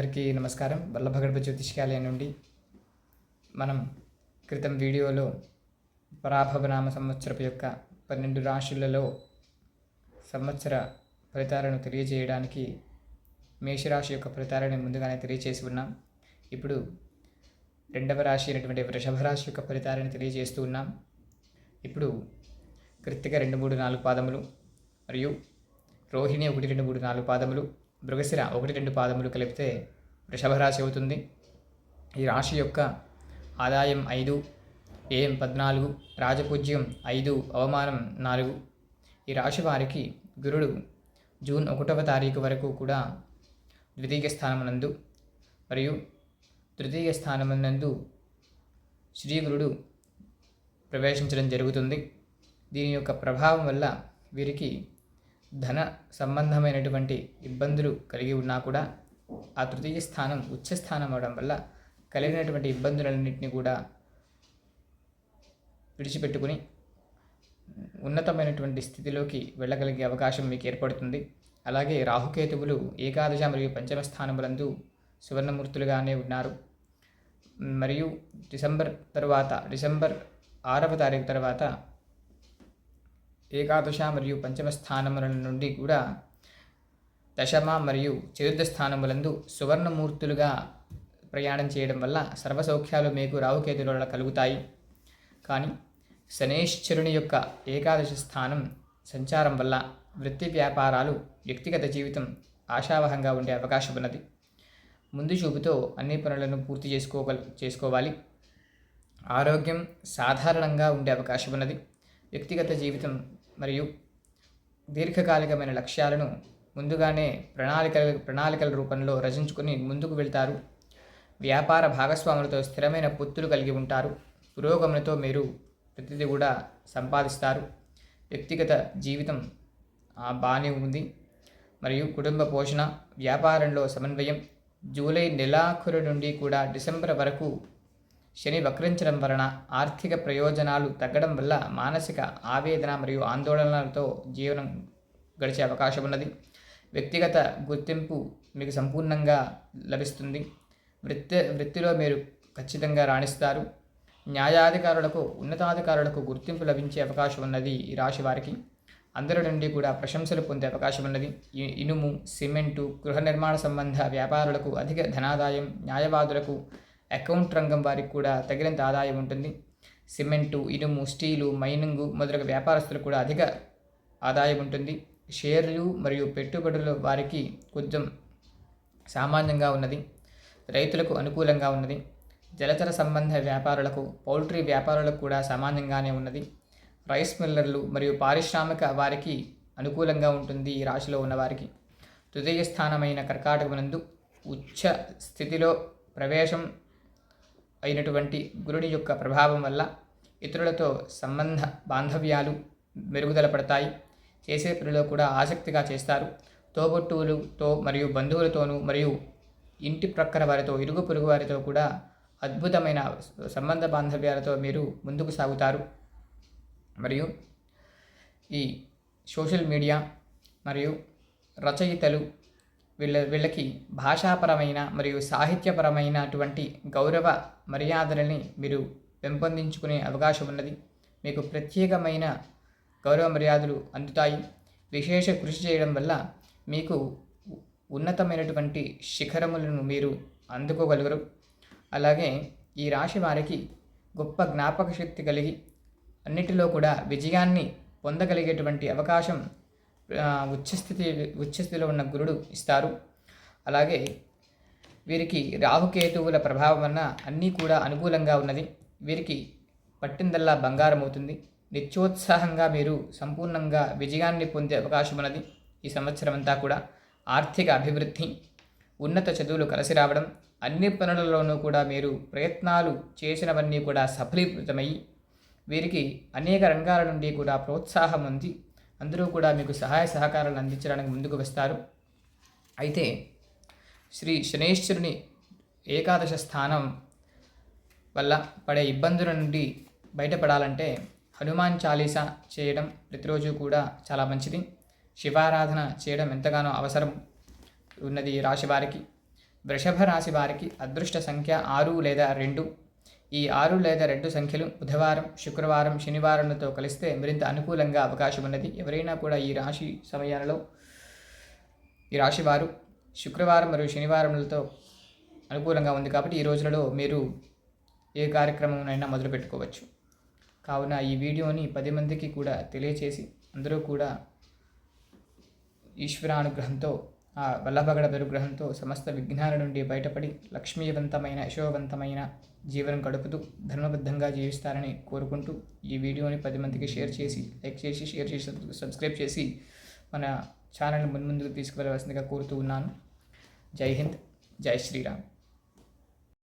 అందరికీ నమస్కారం. వల్లభగడప జ్యోతిష్కాలయం నుండి మనం క్రితం వీడియోలో పరాభవనామ సంవత్సరపు యొక్క 12 రాశులలో సంవత్సర ఫలితాలను తెలియజేయడానికి మేషరాశి యొక్క ఫలితాలను ముందుగానే తెలియజేసి ఉన్నాం. ఇప్పుడు రెండవ రాశి అయినటువంటి వృషభ రాశి యొక్క ఫలితాలను తెలియజేస్తూ ఉన్నాం. ఇప్పుడు కృత్తిక 2, 3, 4 పాదములు మరియు రోహిణి 1, 2, 3, 4 పాదములు, మృగశిర 1, 2 పాదములు కలిపితే వృషభ రాశి అవుతుంది. ఈ రాశి యొక్క ఆదాయం 5, వ్యయం 14, రాజపూజ్యం 5, అవమానం 4. ఈ రాశి వారికి గురుడు జూన్ 1వ తారీఖు వరకు కూడా ద్వితీయ స్థానమునందు మరియు తృతీయ స్థానమునందు శ్రీ గురుడు ప్రవేశించడం జరుగుతుంది. దీని యొక్క ప్రభావం వల్ల వీరికి ధన సంబంధమైనటువంటి ఇబ్బందులు కలిగి ఉన్నా కూడా ఆ తృతీయ స్థానం ఉచ్చస్థానం అవడం వల్ల కలిగినటువంటి ఇబ్బందులన్నింటినీ కూడా విడిచిపెట్టుకుని ఉన్నతమైనటువంటి స్థితిలోకి వెళ్ళగలిగే అవకాశం మీకు ఏర్పడుతుంది. అలాగే రాహుకేతువులు ఏకాదశ మరియు పంచమ స్థానములందు సువర్ణమూర్తులుగానే ఉన్నారు. మరియు డిసెంబర్ 6వ తారీఖు తర్వాత ఏకాదశ మరియు పంచమ స్థానముల నుండి కూడా దశమ మరియు చతుర్థ స్థానములందు సువర్ణమూర్తులుగా ప్రయాణం చేయడం వల్ల సర్వసౌఖ్యాలు మీకు రాహుకేతుల వల్ల కలుగుతాయి. కానీ శనేశ్వరుని యొక్క ఏకాదశ స్థానం సంచారం వల్ల వృత్తి వ్యాపారాలు, వ్యక్తిగత జీవితం ఆశావహంగా ఉండే అవకాశం ఉన్నది. ముందు చూపుతో అన్ని పనులను పూర్తి చేసుకోవాలి. ఆరోగ్యం సాధారణంగా ఉండే అవకాశం ఉన్నది. వ్యక్తిగత జీవితం మరియు దీర్ఘకాలికమైన లక్ష్యాలను ముందుగానే ప్రణాళికల రూపంలో రచించుకొని ముందుకు వెళ్తారు. వ్యాపార భాగస్వాములతో స్థిరమైన పొత్తులు కలిగి ఉంటారు. పురోగమనతో మీరు ప్రతిదీ కూడా సంపాదిస్తారు. వ్యక్తిగత జీవితం బాగానే ఉంది. మరియు కుటుంబ పోషణ, వ్యాపారంలో సమన్వయం. జూలై నెలాఖరు నుండి కూడా డిసెంబర్ వరకు శని వక్రించడం వలన ఆర్థిక ప్రయోజనాలు తగ్గడం వల్ల మానసిక ఆవేదన మరియు ఆందోళనలతో జీవనం గడిచే అవకాశం ఉన్నది. వ్యక్తిగత గుర్తింపు మీకు సంపూర్ణంగా లభిస్తుంది. వృత్తిలో మీరు ఖచ్చితంగా రాణిస్తారు. న్యాయాధికారులకు, ఉన్నతాధికారులకు గుర్తింపు లభించే అవకాశం ఉన్నది. ఈ రాశి వారికి అందరి నుండి కూడా ప్రశంసలు పొందే అవకాశం ఉన్నది. ఇనుము, సిమెంటు, గృహ నిర్మాణ సంబంధ వ్యాపారులకు అధిక ధనాదాయం, న్యాయవాదులకు, అకౌంట్ రంగం వారికి కూడా తగినంత ఆదాయం ఉంటుంది. సిమెంటు, ఇనుము, స్టీలు, మైనింగు మొదలగు వ్యాపారస్తులకు కూడా అధిక ఆదాయం ఉంటుంది. షేర్లు మరియు పెట్టుబడుల వారికి కొంచెం సామాన్యంగా ఉన్నది. రైతులకు అనుకూలంగా ఉన్నది. జలచర సంబంధ వ్యాపారులకు, పౌల్ట్రీ వ్యాపారులకు కూడా సామాన్యంగానే ఉన్నది. రైస్ మిల్లర్లు మరియు పారిశ్రామిక వారికి అనుకూలంగా ఉంటుంది. ఈ రాశిలో ఉన్నవారికి తృతీయ స్థానమైన కర్కాటకమునందు ఉచ్చ స్థితిలో ప్రవేశం అయినటువంటి గురుడి యొక్క ప్రభావం వల్ల ఇతరులతో సంబంధ బాంధవ్యాలు మెరుగుదల పడతాయి. చేసే పనిలో కూడా ఆసక్తిగా చేస్తారు. తోబుట్టువులతో మరియు బంధువులతోనూ మరియు ఇంటి ప్రక్కన వారితో, ఇరుగు పొరుగు వారితో కూడా అద్భుతమైన సంబంధ బాంధవ్యాలతో మీరు ముందుకు సాగుతారు. మరియు ఈ సోషల్ మీడియా మరియు రచయితలు వీళ్ళకి భాషాపరమైన మరియు సాహిత్యపరమైనటువంటి గౌరవ మర్యాదలని మీరు పెంపొందించుకునే అవకాశం ఉన్నది. మీకు ప్రత్యేకమైన గౌరవ మర్యాదలు అందుతాయి. విశేష కృషి చేయడం వల్ల మీకు ఉన్నతమైనటువంటి శిఖరములను మీరు అందుకోగలుగురు. అలాగే ఈ రాశి వారికి గొప్ప జ్ఞాపక శక్తి కలిగి అన్నిటిలో కూడా విజయాన్ని పొందగలిగేటువంటి అవకాశం ఉచ్చస్థితిలో ఉన్న గురుడు ఇస్తారు. అలాగే వీరికి రాహుకేతువుల ప్రభావం వలన అన్నీ కూడా అనుకూలంగా ఉన్నది. వీరికి పట్టిందల్లా బంగారం అవుతుంది. నిత్యోత్సాహంగా మీరు సంపూర్ణంగా విజయాన్ని పొందే అవకాశం ఉన్నది. ఈ సంవత్సరం అంతా కూడా ఆర్థిక అభివృద్ధి, ఉన్నత చదువులు కలిసి రావడం, అన్ని పనులలోనూ కూడా మీరు ప్రయత్నాలు చేసినవన్నీ కూడా సఫలీకృతమయ్యి వీరికి అనేక రంగాల నుండి కూడా ప్రోత్సాహం ఉంది. అందరూ కూడా మీకు సహాయ సహకారాలు అందించడానికి ముందుకు వస్తారు. అయితే శ్రీ శనేశ్వరుని ఏకాదశ స్థానం వల్ల పడే ఇబ్బందుల నుండి బయటపడాలంటే హనుమాన్ చాలీసా చేయడం ప్రతిరోజు కూడా చాలా మంచిది. శివారాధన చేయడం ఎంతగానో అవసరం ఉన్నది ఈ రాశి వారికి. వృషభ రాశి వారికి అదృష్ట సంఖ్య 6 లేదా 2. ఈ 6 లేదా 2 సంఖ్యలు బుధవారం, శుక్రవారం, శనివారంలతో కలిస్తే మరింత అనుకూలంగా అవకాశం ఉన్నది. ఎవరైనా కూడా ఈ రాశి వారు శుక్రవారం మరియు శనివారములతో అనుకూలంగా ఉంది కాబట్టి ఈ రోజులలో మీరు ఏ కార్యక్రమంనైనా మొదలు పెట్టుకోవచ్చు. కావున ఈ వీడియోని 10 మందికి కూడా తెలియచేసి అందరూ కూడా ఈశ్వరానుగ్రహంతో, ఆ వల్లభగడ అనుగ్రహంతో సమస్త విఘ్నాల నుండి బయటపడి లక్ష్మీవంతమైన యశోవంతమైన జీవనం గడుపుతూ ధర్మబద్ధంగా జీవిస్తారని కోరుకుంటూ ఈ వీడియోని 10 మందికి షేర్ చేసి, లైక్ చేసి, షేర్ చేసి, సబ్స్క్రైబ్ చేసి మన ఛానల్ని ముందుకు తీసుకువెళ్ళవలసిందిగా కోరుతూ ఉన్నాను. జై హింద్, జై శ్రీరామ్.